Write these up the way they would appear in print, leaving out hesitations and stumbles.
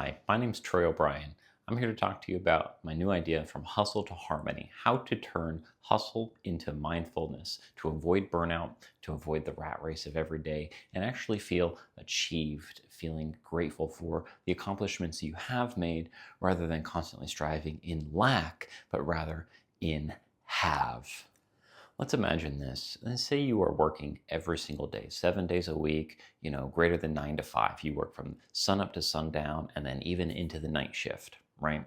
Hi, my name's Treyobrien. I'm here to talk to you about my new idea from hustle to harmony, how to turn hustle into mindfulness, to avoid burnout, to avoid the rat race of every day, and actually feel achieved, feeling grateful for the accomplishments you have made, rather than constantly striving in lack, but rather in have. Let's imagine this. Let's say you are working every single day, 7 days a week, greater than 9 to 5. You work from sun up to sundown and then even into the night shift, right?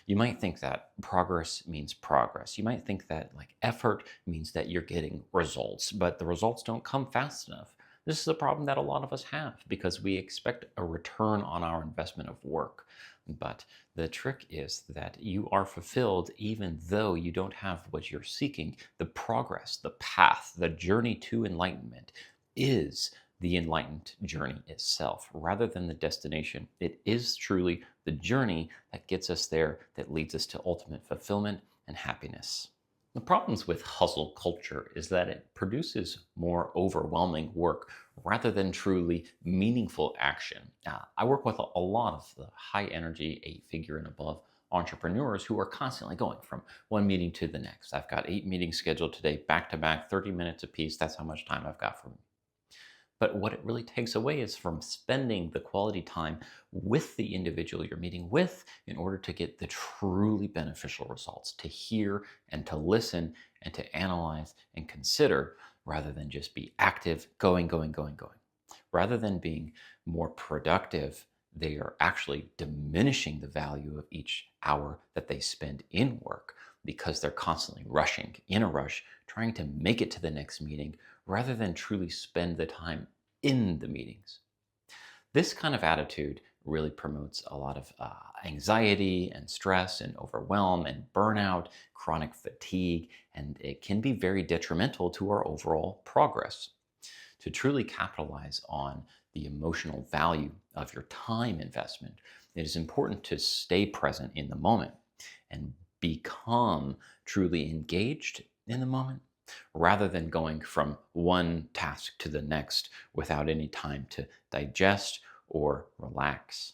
You might think that progress means progress. You might think that effort means that you're getting results, but the results don't come fast enough. This is a problem that a lot of us have because we expect a return on our investment of work. But the trick is that you are fulfilled even though you don't have what you're seeking. The progress, the path, the journey to enlightenment is the enlightened journey itself rather than the destination. It is truly the journey that gets us there, that leads us to ultimate fulfillment and happiness. The problems with hustle culture is that it produces more overwhelming work rather than truly meaningful action. I work with a lot of the high energy, 8-figure and above entrepreneurs who are constantly going from one meeting to the next. I've got 8 meetings scheduled today, back to back, 30 minutes apiece. That's how much time I've got for me. But what it really takes away is from spending the quality time with the individual you're meeting with in order to get the truly beneficial results, to hear and to listen and to analyze and consider rather than just be active, going, going, going, going. Rather than being more productive, they are actually diminishing the value of each hour that they spend in work because they're constantly rushing, in a rush, trying to make it to the next meeting rather than truly spend the time in the meetings. This kind of attitude really promotes a lot of anxiety and stress and overwhelm and burnout, chronic fatigue, and it can be very detrimental to our overall progress. To truly capitalize on the emotional value of your time investment, it is important to stay present in the moment and become truly engaged in the moment rather than going from one task to the next without any time to digest or relax.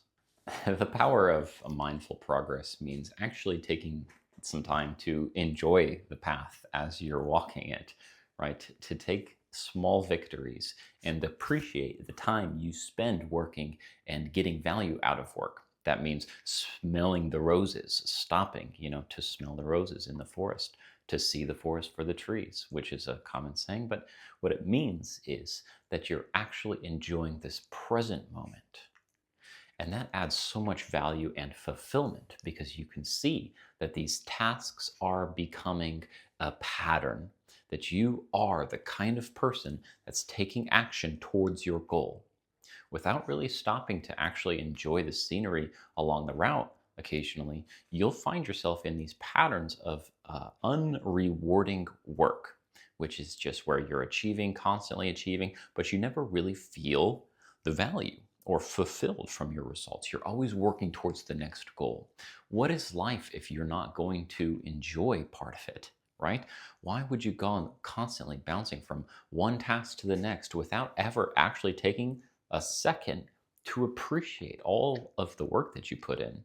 The power of a mindful progress means actually taking some time to enjoy the path as you're walking it, right? To take small victories and appreciate the time you spend working and getting value out of work. That means smelling the roses, stopping, to smell the roses in the forest, to see the forest for the trees, which is a common saying. But what it means is that you're actually enjoying this present moment. And that adds so much value and fulfillment because you can see that these tasks are becoming a pattern, that you are the kind of person that's taking action towards your goal without really stopping to actually enjoy the scenery along the route. Occasionally, you'll find yourself in these patterns of unrewarding work, which is just where you're achieving, constantly achieving, but you never really feel the value or fulfilled from your results. You're always working towards the next goal. What is life if you're not going to enjoy part of it, right? Why would you go on constantly bouncing from one task to the next without ever actually taking a second to appreciate all of the work that you put in?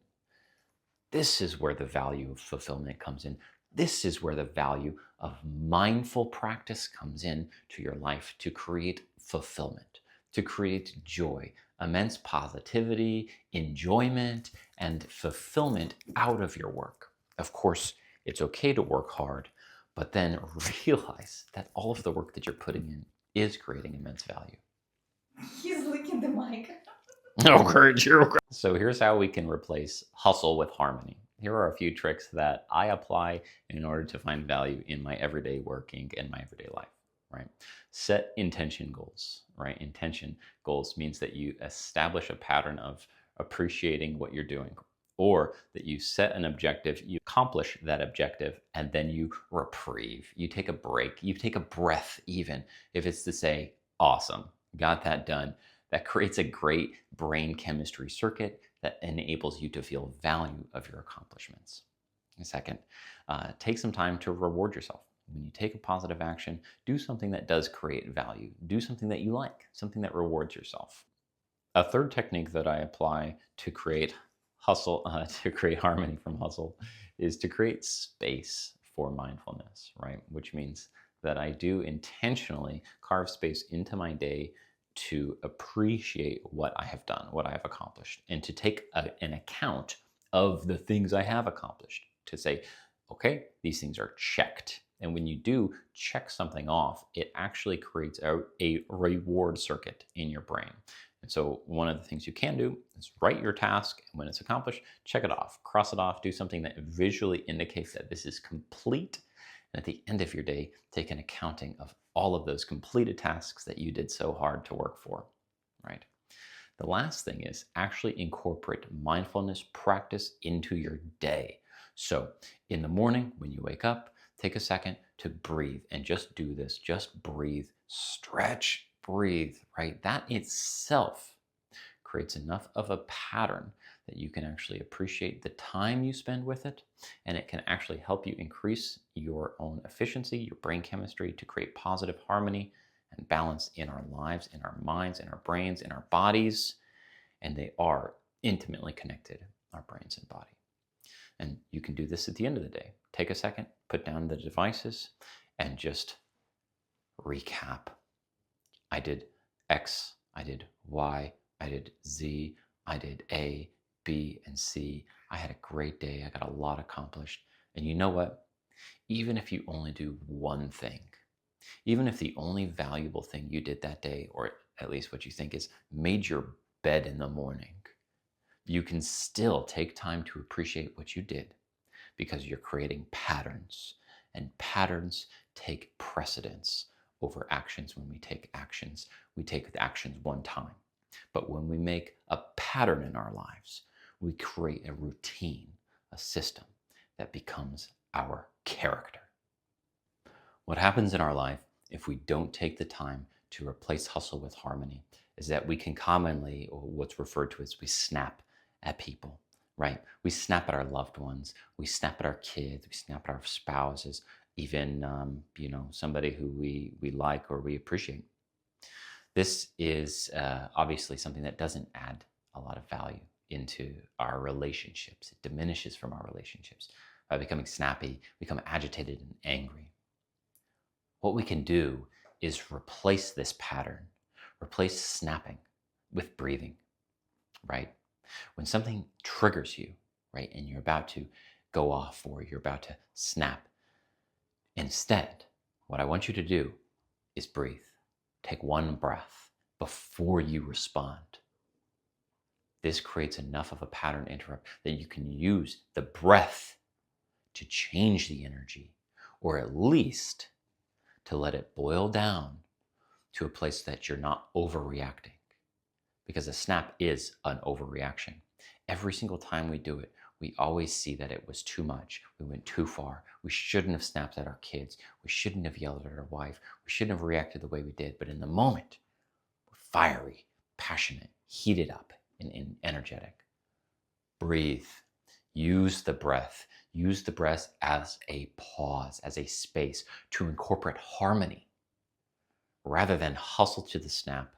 This is where the value of fulfillment comes in. This is where the value of mindful practice comes in to your life to create fulfillment, to create joy, immense positivity, enjoyment, and fulfillment out of your work. Of course, it's okay to work hard, but then realize that all of the work that you're putting in is creating immense value. He's licking the mic. Oh, courage, hero. So here's how we can replace hustle with harmony. Here are a few tricks that I apply in order to find value in my everyday working and my everyday life, right? Set intention goals, right? Intention goals means that you establish a pattern of appreciating what you're doing, or that you set an objective, you accomplish that objective, and then you reprieve. You take a break, you take a breath, even if it's to say, awesome, got that done. That creates a great brain chemistry circuit that enables you to feel value of your accomplishments. And second, take some time to reward yourself. When you take a positive action, do something that does create value. Do something that you like, something that rewards yourself. A third technique that I apply to create hustle, to create harmony from hustle, is to create space for mindfulness, right? Which means that I do intentionally carve space into my day to appreciate what I have done, what I have accomplished, and to take an account of the things I have accomplished, to say, okay, these things are checked. And when you do check something off, it actually creates a reward circuit in your brain. And so one of the things you can do is write your task, and when it's accomplished, check it off, cross it off, do something that visually indicates that this is complete. And at the end of your day, take an accounting of all of those completed tasks that you did so hard to work for, right? The last thing is actually incorporate mindfulness practice into your day. So in the morning, when you wake up, take a second to breathe and just do this. Just breathe, stretch, breathe, right? That itself creates enough of a pattern that you can actually appreciate the time you spend with it, and it can actually help you increase your own efficiency, your brain chemistry, to create positive harmony and balance in our lives, in our minds, in our brains, in our bodies. And they are intimately connected, our brains and body. And you can do this at the end of the day. Take a second, put down the devices, and just recap. I did X, I did Y, I did Z, I did A, B, and C. I had a great day. I got a lot accomplished. And you know what? Even if you only do one thing, even if the only valuable thing you did that day, or at least what you think is, made your bed in the morning, you can still take time to appreciate what you did, because you're creating patterns, and patterns take precedence over actions. When we take actions one time. But when we make a pattern in our lives, we create a routine, a system that becomes our character. What happens in our life if we don't take the time to replace hustle with harmony is that we can commonly, or what's referred to as, we snap at people, right? We snap at our loved ones, we snap at our kids, we snap at our spouses, even somebody who we like or we appreciate. This is obviously something that doesn't add a lot of value into our relationships. It diminishes from our relationships by becoming snappy, become agitated and angry. What we can do is replace this pattern, replace snapping with breathing, right? When something triggers you, right, and you're about to go off or you're about to snap, instead, what I want you to do is breathe. Take one breath before you respond. This creates enough of a pattern interrupt that you can use the breath to change the energy, or at least to let it boil down to a place that you're not overreacting. Because a snap is an overreaction. Every single time we do it, we always see that it was too much. We went too far. We shouldn't have snapped at our kids. We shouldn't have yelled at our wife. We shouldn't have reacted the way we did. But in the moment, we're fiery, passionate, heated up, and energetic. Breathe. Use the breath. Use the breath as a pause, as a space to incorporate harmony. Rather than hustle to the snap,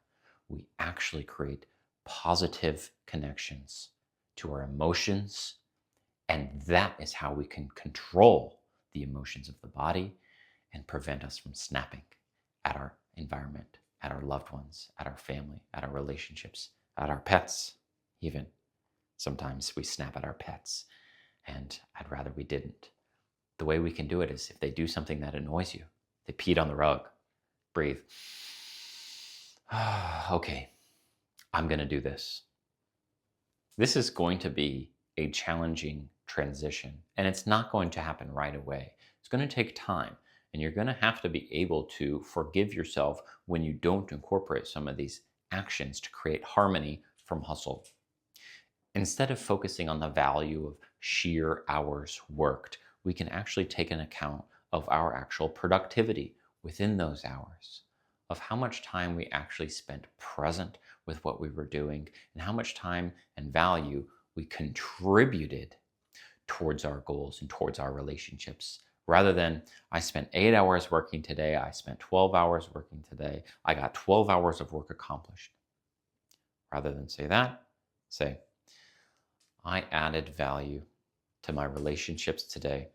we actually create positive connections to our emotions. And that is how we can control the emotions of the body and prevent us from snapping at our environment, at our loved ones, at our family, at our relationships, at our pets, even. Sometimes we snap at our pets, and I'd rather we didn't. The way we can do it is if they do something that annoys you, they peed on the rug, breathe. Okay, I'm going to do this. This is going to be a challenging transition, and it's not going to happen right away. It's going to take time, and you're going to have to be able to forgive yourself when you don't incorporate some of these actions to create harmony from hustle. Instead of focusing on the value of sheer hours worked, we can actually take an account of our actual productivity within those hours, of how much time we actually spent present with what we were doing, and how much time and value we contributed towards our goals and towards our relationships. Rather than, I spent 8 hours working today, I spent 12 hours working today, I got 12 hours of work accomplished. Rather than say that, say, I added value to my relationships today.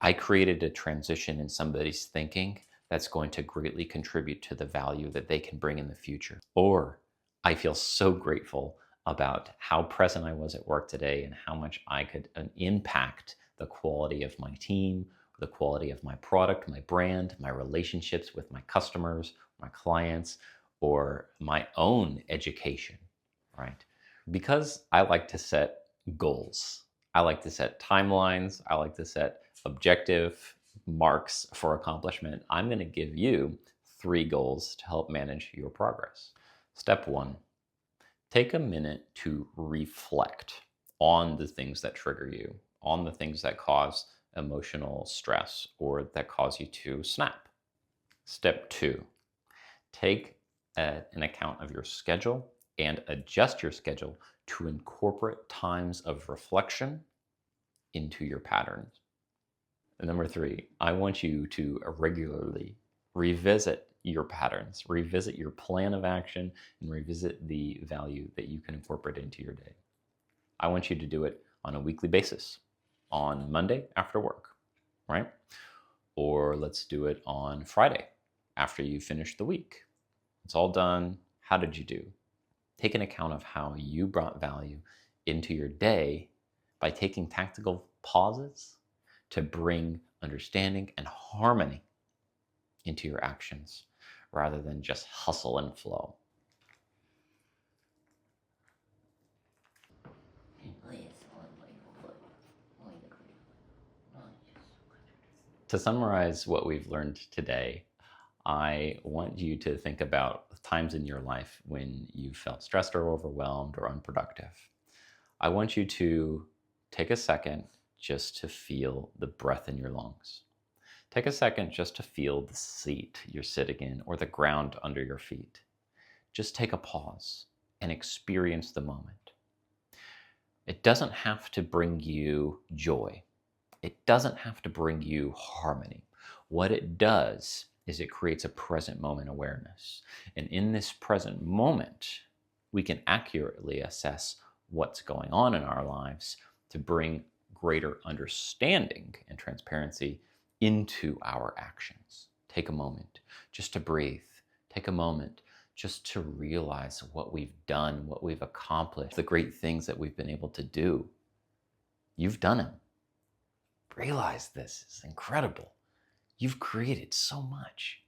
I created a transition in somebody's thinking that's going to greatly contribute to the value that they can bring in the future. Or I feel so grateful about how present I was at work today and how much I could impact the quality of my team, the quality of my product, my brand, my relationships with my customers, my clients, or my own education, right? Because I like to set goals. I like to set timelines. I like to set objective marks for accomplishment. I'm going to give you 3 goals to help manage your progress. Step 1, take a minute to reflect on the things that trigger you, on the things that cause emotional stress or that cause you to snap. Step 2, take an account of your schedule and adjust your schedule to incorporate times of reflection into your patterns. And number 3, I want you to regularly revisit your patterns, revisit your plan of action, and revisit the value that you can incorporate into your day. I want you to do it on a weekly basis, on Monday after work, right? Or let's do it on Friday after you finish the week. It's all done. How did you do? Take an account of how you brought value into your day by taking tactical pauses to bring understanding and harmony into your actions rather than just hustle and flow. To summarize what we've learned today, I want you to think about times in your life when you felt stressed or overwhelmed or unproductive. I want you to take a second just to feel the breath in your lungs. Take a second just to feel the seat you're sitting in or the ground under your feet. Just take a pause and experience the moment. It doesn't have to bring you joy. It doesn't have to bring you harmony. What it does is it creates a present moment awareness. And in this present moment, we can accurately assess what's going on in our lives to bring greater understanding and transparency into our actions. Take a moment just to breathe. Take a moment just to realize what we've done, what we've accomplished, the great things that we've been able to do. You've done them. Realize this is incredible. You've created so much.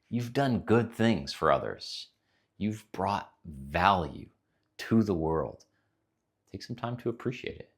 You've done good things for others. You've brought value to the world. Take some time to appreciate it.